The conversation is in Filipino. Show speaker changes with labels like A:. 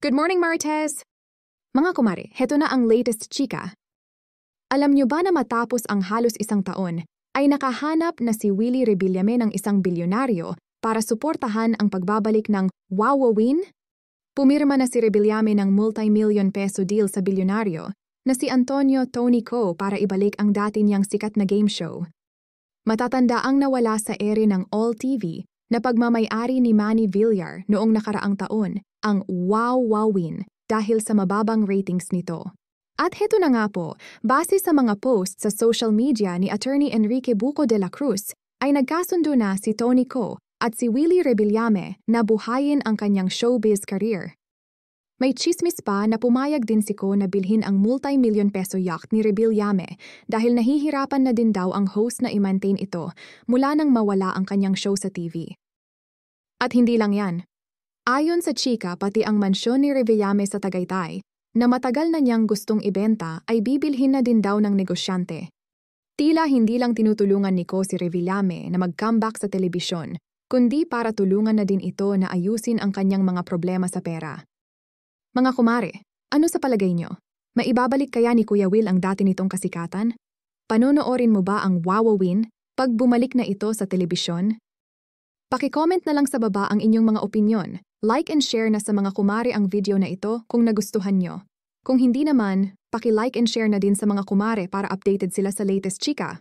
A: Good morning, Marites! Mga kumare, heto na ang latest chika. Alam nyo ba na matapos ang halos isang taon, ay nakahanap na si Willie Rebillame ng isang bilyonaryo para suportahan ang pagbabalik ng Wowowin? Pumirma na si Rebillame ng multi-million peso deal sa bilyonaryo na si Antonio Tony Co para ibalik ang dati niyang sikat na game show. Matatanda ang nawala sa ere ng All TV na pagmamay-ari ni Manny Villar noong nakaraang taon, ang Wowowin, dahil sa mababang ratings nito. At heto na nga po, base sa mga posts sa social media ni Attorney Enrique Buco de la Cruz, ay nagkasundo na si Tony Co at si Willie Rebillame na buhayin ang kanyang showbiz career. May chismis pa na pumayag din si Co na bilhin ang multi-million peso yacht ni Rebillame dahil nahihirapan na din daw ang host na i-maintain ito mula nang mawala ang kanyang show sa TV. At hindi lang yan. Ayon sa chika, pati ang mansyon ni Rebillame sa Tagaytay, na matagal na niyang gustong ibenta ay bibilhin na din daw ng negosyante. Tila hindi lang tinutulungan ni Co si Rebillame na mag-comeback sa telebisyon, kundi para tulungan na din ito na ayusin ang kanyang mga problema sa pera. Mga kumare, ano sa palagay nyo? Maibabalik kaya ni Kuya Will ang dati nitong kasikatan? Panonoorin mo ba ang Wowowin pag bumalik na ito sa telebisyon? Paki-comment na lang sa baba ang inyong mga opinyon. Like and share na sa mga kumare ang video na ito kung nagustuhan nyo. Kung hindi naman, paki-like and share na din sa mga kumare para updated sila sa latest chika.